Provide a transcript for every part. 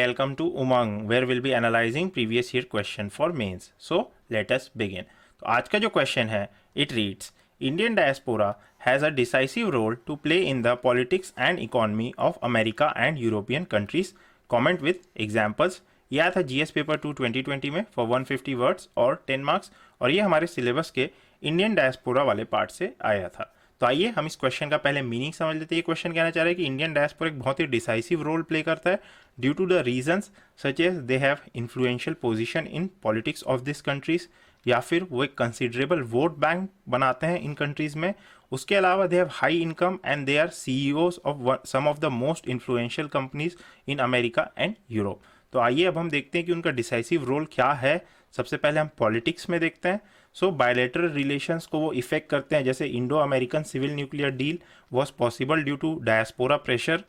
welcome to Umang where we'll be analyzing previous year question for mains. So let us begin. तो आज का जो question है it reads Indian diaspora has a decisive role to play in the politics and economy of America and European countries. Comment with examples. यह आया था GS paper 2 2020 में for 150 words और 10 मार्क्स और ये हमारे सिलेबस के इंडियन डायस्पोरा वाले पार्ट से आया था। तो आइए हम इस क्वेश्चन का पहले मीनिंग समझ लेते हैं। ये क्वेश्चन कहना चाह रहा है कि इंडियन डायस्पोरा एक बहुत ही डिसाइसिव रोल प्ले करता है due to the reasons such as they have influential position in politics of this countries, या फिर वो एक कंसिडरेबल वोट बैंक बनाते हैं इन कंट्रीज में। उसके अलावा they have high income and they are CEOs of some of the most influential companies in America and Europe. तो आइए अब हम देखते हैं कि उनका डिसाइसिव रोल क्या है। सबसे पहले हम पॉलिटिक्स में देखते हैं। सो बायलैटरल रिलेशंस को वो इफेक्ट करते हैं, जैसे Indo American civil nuclear deal was possible due to diaspora pressure.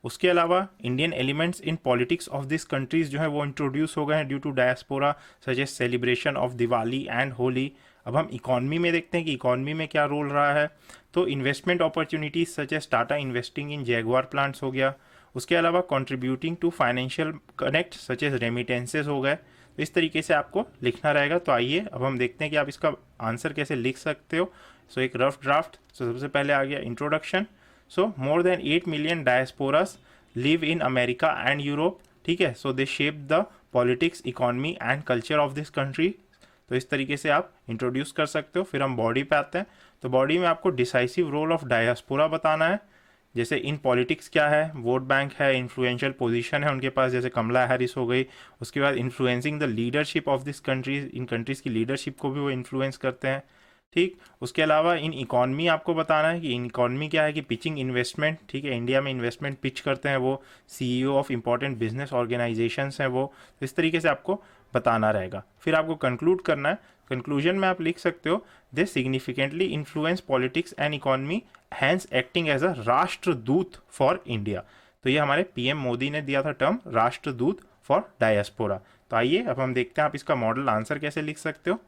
उसके अलावा Indian elements in politics of this countries जो है वो इंट्रोड्यूस हो गए हैं due to diaspora, such as celebration of Diwali and Holi. अब हम इकॉनमी में देखते हैं कि इकॉनमी में क्या रोल रहा है। तो investment opportunities such as Tata investing in Jaguar plants हो गया। उसके अलावा contributing to financial connect such as remittances हो गए। तो इस तरीके से आपको लिखना रहेगा। तो आइए अब हम देखते हैं कि आप इसका आंसर कैसे लिख सकते हो। सो एक रफ ड्राफ्ट। सबसे पहले आ गया introduction. So more than 8 million diasporas live in America and Europe. ठीक है, so they shape the politics, economy and culture of this country. तो इस तरीके से आप इंट्रोड्यूस कर सकते हो। फिर हम बॉडी पे आते हैं। तो बॉडी में आपको डिसाइसिव रोल ऑफ डायस्पोरा बताना है। जैसे इन पॉलिटिक्स क्या है, वोट बैंक है, इन्फ्लुएंशियल पोजीशन है उनके पास, जैसे कमला हैरिस हो गई। उसके बाद influencing the leadership of this countries, in countries की लीडरशिप को भी वो इन्फ्लुएंस करते हैं। ठीक, उसके अलावा इन इकॉनमी आपको बताना है कि इन इकॉनमी क्या है, कि पिचिंग इन्वेस्टमेंट। ठीक है, इंडिया में इन्वेस्टमेंट पिच करते हैं वो, CEO of important business organisations हैं वो। तो इस तरीके से आपको बताना रहेगा। फिर आपको कंक्लूड करना है। कंक्लूजन में आप लिख सकते हो they significantly influence politics and economy, hence acting as a राष्ट्रदूत फॉर इंडिया। तो ये हमारे पीएम मोदी ने दिया था टर्म राष्ट्रदूत फॉर डायस्पोरा। तो आइए अब हम देखते हैं आप इसका मॉडल आंसर कैसे लिख सकते हो।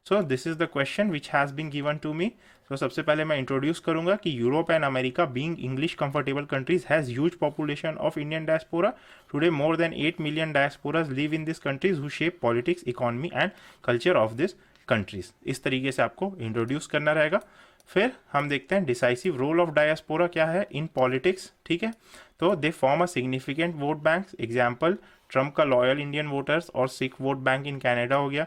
So this is the question which has been given to me. तो सबसे पहले मैं इंट्रोड्यूस करूंगा कि Europe and America being English comfortable countries has huge population of Indian diaspora. Today more than 8 million diasporas live in this countries who shape politics, economy and culture of this countries. इस तरीके से आपको introduce करना रहेगा। फिर हम देखते हैं डिसाइसिव रोल ऑफ डायस्पोरा क्या है इन पॉलिटिक्स। ठीक है, तो they form a significant vote bank. Example Trump का लॉयल इंडियन वोटर्स और Sikh vote bank in Canada हो गया।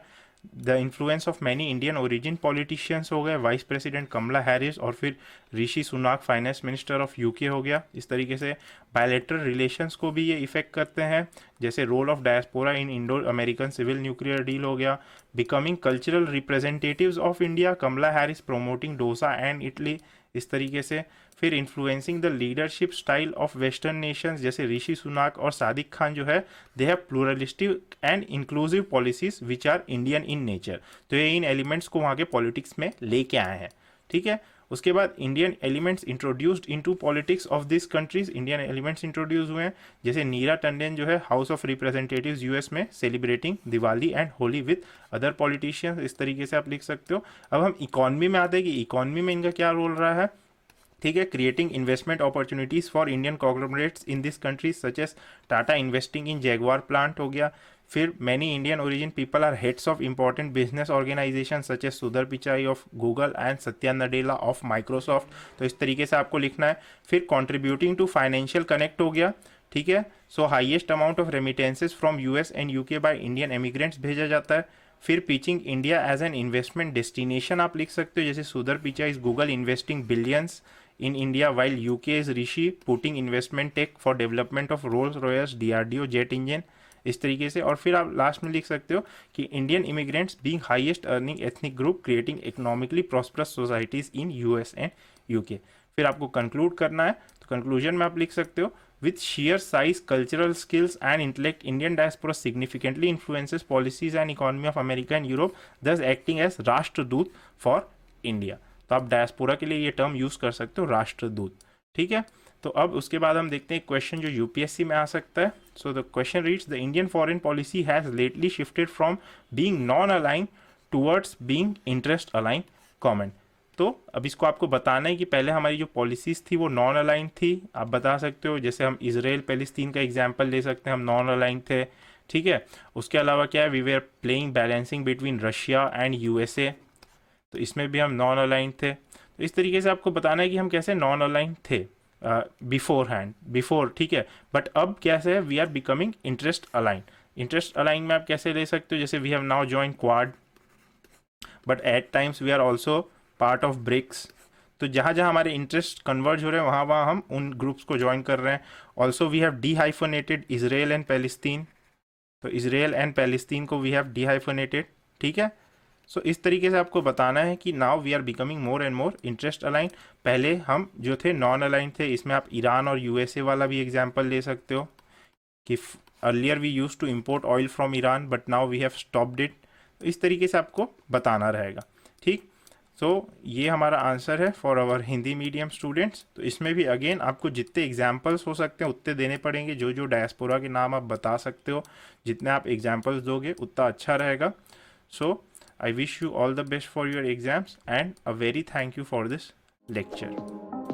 The influence of many Indian origin politicians हो गए, वाइस प्रेसिडेंट कमला हैरिस और फिर Rishi Sunak finance minister of UK हो गया। इस तरीके से बायलैटरल रिलेशंस को भी ये इफेक्ट करते हैं, जैसे role of diaspora in Indo American civil nuclear deal हो गया। Becoming cultural representatives of India, Kamala Harris promoting dosa and idli. इस तरीके से फिर influencing the leadership style of western nations, जैसे ऋषि सुनाक और सादिक खान जो है they have pluralistic and inclusive policies which are Indian in nature. तो ये इन एलिमेंट्स को वहाँ के पॉलिटिक्स में लेके आए हैं। ठीक है, उसके बाद Indian elements introduced into politics of this countries. Indian elements introduce हुए हैं, जैसे नीरा टंडन जो है हाउस ऑफ रिप्रेजेंटेटिव्स यूएस में celebrating Diwali and Holi with other politicians. इस तरीके से आप लिख सकते हो। अब हम इकॉनमी में आते हैं कि इकॉनमी में इनका क्या रोल रहा है। ठीक है, creating investment opportunities for Indian conglomerates in this countries such as Tata investing in Jaguar plant हो गया। फिर many Indian origin people are heads of important business organization such as Sundar Pichai of Google and Satya Nadella of Microsoft. तो इस तरीके से आपको लिखना है। फिर कंट्रीब्यूटिंग टू फाइनेंशियल कनेक्ट हो गया। ठीक है, so highest amount of remittances from US and UK by Indian emigrants भेजा जाता है। फिर pitching India as an investment destination आप लिख सकते हो, जैसे Sundar Pichai is Google investing billions in India while UK is Rishi putting investment tech for development of Rolls Royce DRDO jet engine। इस तरीके से। और फिर आप लास्ट में लिख सकते हो कि Indian immigrants being highest earning ethnic group creating economically prosperous societies in US and UK. फिर आपको कंक्लूड करना है। तो कंक्लूजन में आप लिख सकते हो with sheer size, cultural skills and intellect, Indian diaspora significantly influences policies and economy of America and Europe, thus acting as राष्ट्रदूत फॉर इंडिया। तो आप डायस्पोरा के लिए ये टर्म यूज कर सकते हो, राष्ट्रदूत। ठीक है, तो अब उसके बाद हम देखते हैं क्वेश्चन जो यूपीएससी में आ सकता है। So the question reads the Indian foreign policy has lately shifted from being non align towards being interest align. Comment. तो अब इसको आपको बताना है कि पहले हमारी जो पॉलिसीज़ थी वो नॉन अलाइन थी। आप बता सकते हो, जैसे हम इजराइल पैलेस्तीन का एग्जांपल ले सकते हैं, हम नॉन अलाइन थे, ठीक है। उसके अलावा क्या है, we were playing balancing between Russia and USA, तो इसमें भी हम नॉन अलाइन थे। तो इस तरीके से आपको बताना है कि हम कैसे नॉन अलाइन थे बिफोर, ठीक है। बट अब कैसे है, we are becoming interest align. Interest align में आप कैसे ले सकते हो, जैसे we have now join Quad, but at times we are also part of BRICS. तो जहाँ जहाँ हमारे इंटरेस्ट कन्वर्ज हो रहे हैं वहाँ वहाँ हम उन ग्रुप्स को ज्वाइन कर रहे हैं। Also we have dehyphenated Israel and Palestine, तो इजराइल एंड पैलेस्तीन को वी हैव डीहाइफोनेटेड, ठीक है। सो इस तरीके से आपको बताना है कि now we are becoming more and more interest align. पहले हम जो थे नॉन अलाइन थे, इसमें आप ईरान और यूएसए वाला भी एग्जाम्पल ले सकते हो कि earlier we use to import oil from Iran but now we have stopped it. तो इस तरीके से आपको बताना रहेगा, ठीक। सो ये हमारा आंसर है for our Hindi medium students. तो इसमें भी अगेन आपको जितने एग्जाम्पल्स हो सकते हैं उतने देने पड़ेंगे, जो जो डायस्पोरा के नाम आप बता सकते हो, जितने आप एग्जाम्पल्स दोगे उतना अच्छा रहेगा। सो I wish you all the best for your exams and a very thank you for this lecture.